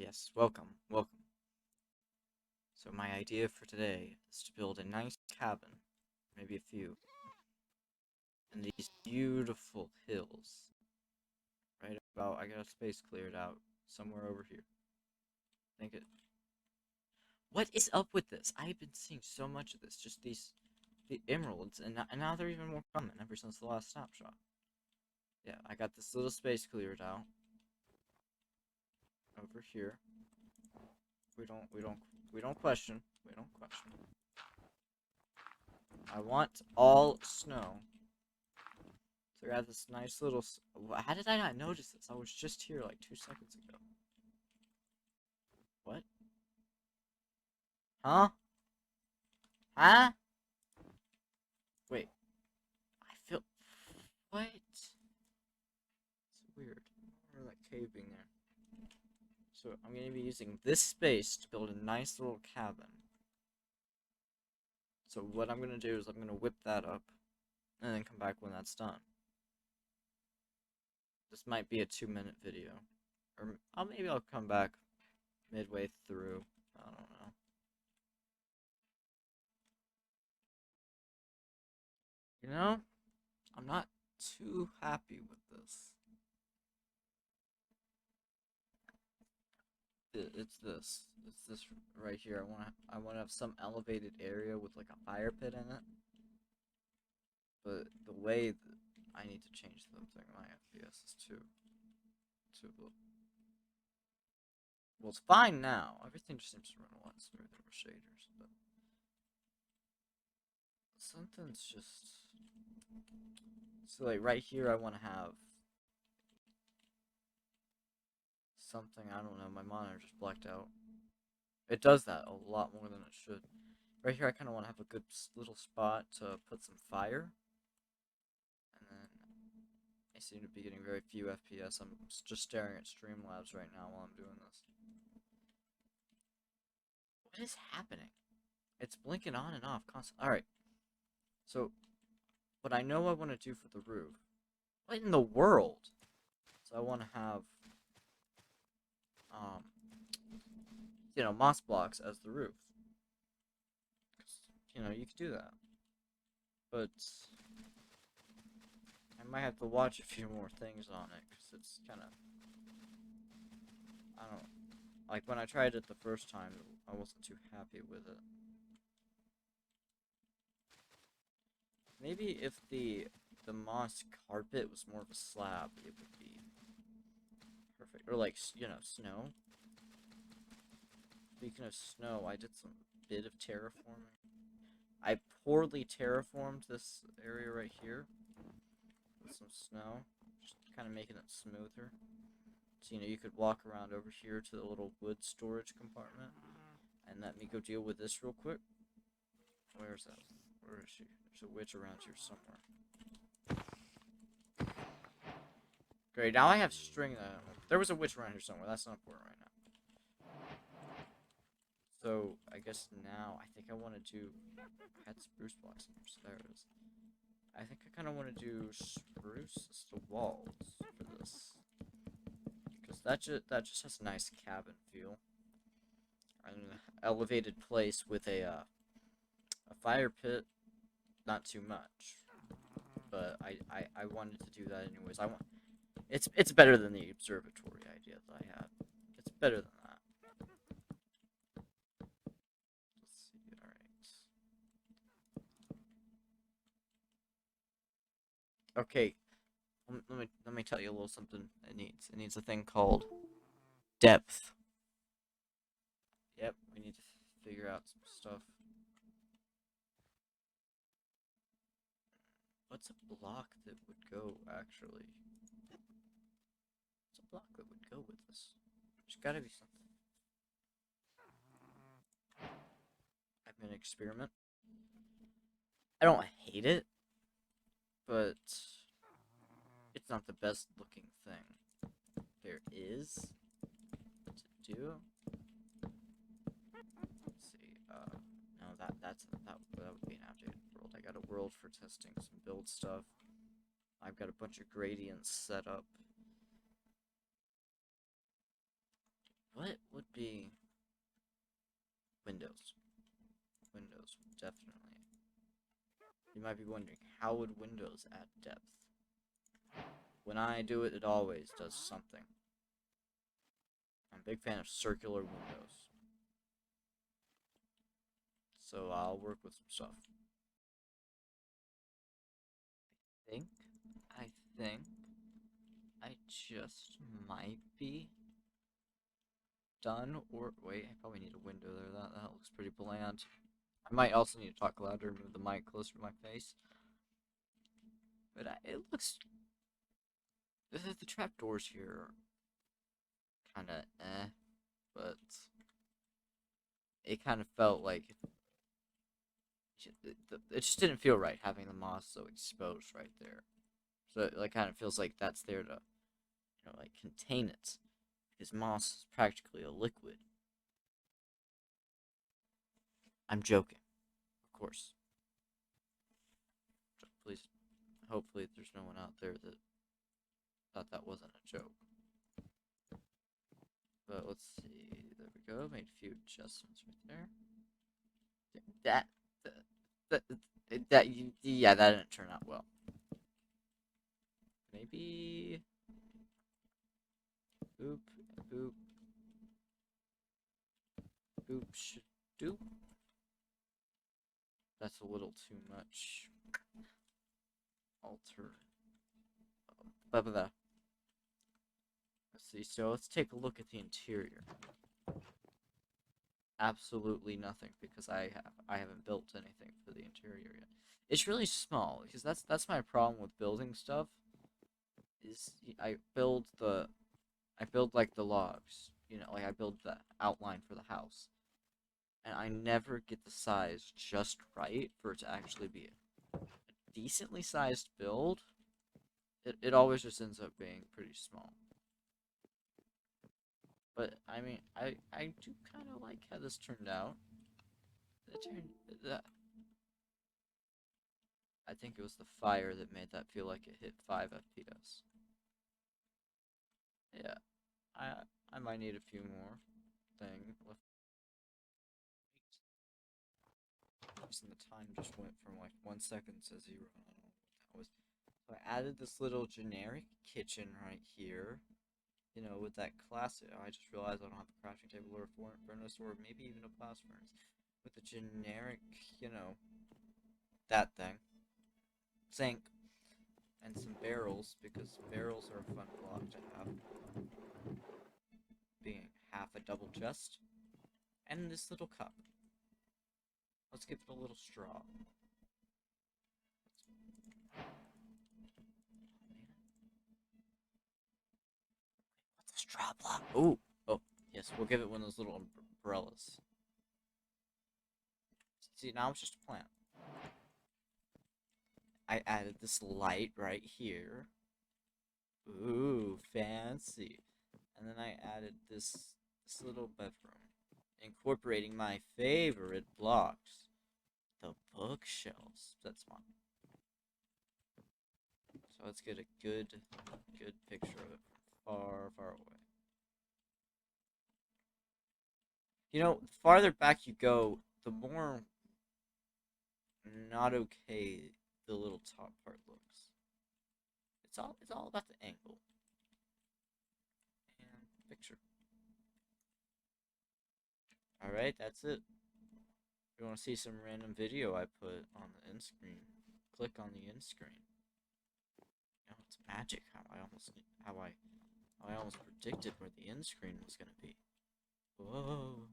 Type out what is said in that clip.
Yes, welcome, welcome. So my idea for today is to build a nice cabin, maybe a few, in these beautiful hills. Right about, I got a space cleared out somewhere over here. Think it. What is up with this? I've been seeing so much of this, just the emeralds, and now they're even more common ever since the last snapshot. Yeah, I got this little space cleared out over here. We don't question. We don't question. I want all snow. So I got this nice little. How did I not notice this? I was just here like 2 seconds ago. What? Huh? Huh? Wait. I feel. What? It's weird. Or like caving there. So I'm gonna be using this space to build a nice little cabin. So what I'm gonna do is I'm gonna whip that up, and then come back when that's done. This might be a 2-minute video, or maybe I'll come back midway through. I don't know. You know, I'm not too happy with this. It's this. It's this right here. I wanna have some elevated area with like a fire pit in it. But the way that I need to change the thing, my FPS is too low. Well, it's fine now. Everything just seems to run a lot smoother with shaders, but something's just so like right here. I want to have something. I don't know. My monitor just blacked out. It does that a lot more than it should. Right here, I kind of want to have a good little spot to put some fire. And then I seem to be getting very few FPS. I'm just staring at Streamlabs right now while I'm doing this. What is happening? It's blinking on and off constantly. Alright. So, what I know I want to do for the roof. What in the world? So I want to have, um, moss blocks as the roof. You could do that. But I might have to watch a few more things on it, because it's kind of, I don't know. Like, when I tried it the first time, I wasn't too happy with it. Maybe if the moss carpet was more of a slab, it would be perfect. Or, like, snow. Speaking of snow, I did some bit of terraforming. I poorly terraformed this area right here with some snow, just kind of making it smoother. So, you could walk around over here to the little wood storage compartment. And let me go deal with this real quick. Where is that? Where is she? There's a witch around here somewhere. Great, now I have string. There was a witch around here somewhere. That's not important right now. So, I guess now, I think I want to do... I had spruce blocks in here, so there it is. I think I kind of want to do spruce as the walls for this. Because that just has a nice cabin feel. An elevated place with a fire pit, not too much. But I wanted to do that anyways. It's better than the observatory idea that I had. It's better than that. Let's see. All right. Okay. Let me tell you a little something. It needs a thing called depth. Yep. We need to figure out some stuff. What's a block that would go actually? What's a block that would go with this? There's gotta be something. I'm gonna experiment. I don't hate it, but it's not the best looking thing there is to do. Let's see. No, that would be an outdated world. I got a world for testing some build stuff. I've got a bunch of gradients set up. What would be Windows. Windows, definitely. You might be wondering, how would Windows add depth? When I do it, it always does something. I'm a big fan of circular windows. So I'll work with some stuff. I think I just might be done, or wait, I probably need a window there. That looks pretty bland. I might also need to talk louder and move the mic closer to my face. But it looks... The trapdoors here are kind of but it kind of felt like it just didn't feel right having the moss so exposed right there. So it like kind of feels like that's there to, like contain it, because moss is practically a liquid. I'm joking, of course. Please, hopefully there's no one out there that thought that wasn't a joke. But let's see. There we go. Made a few adjustments right there. Yeah, that didn't turn out well. Maybe. Boop, boop. Boop, should do. That's a little too much. Alter. Blah, blah, blah. Let's see. So let's take a look at the interior. Absolutely nothing, because I haven't built anything for the interior yet. It's really small, because that's my problem with building stuff. Is I build like the logs, like I build the outline for the house, and I never get the size just right for it to actually be a decently sized build. It always just ends up being pretty small. But I mean, I do kind of like how this turned out. I think it was the fire that made that feel like it hit 5 FPS. Yeah, I might need a few more things. And the time just went from like 1 second to 0. I don't know what that was. So I added this little generic kitchen right here. With that classic. I just realized I don't have a crafting table or a furnace or maybe even a blast furnace. With a generic, that thing. Sink. And some barrels, because barrels are a fun block to have. Being half a double chest. And this little cup. Let's give it a little straw. What's a straw block? Oh, yes, we'll give it one of those little umbrellas. See, now it's just a plant. I added this light right here. Ooh, fancy. And then I added this little bedroom, incorporating my favorite blocks, the bookshelves. That's mine. So let's get a good picture of it from far, far away. The farther back you go, the more not okay the little top part looks. It's all about the angle. And picture. Alright, that's it. If you want to see some random video I put on the end screen, click on the end screen. It's magic how I almost predicted where the end screen was gonna be. Whoa.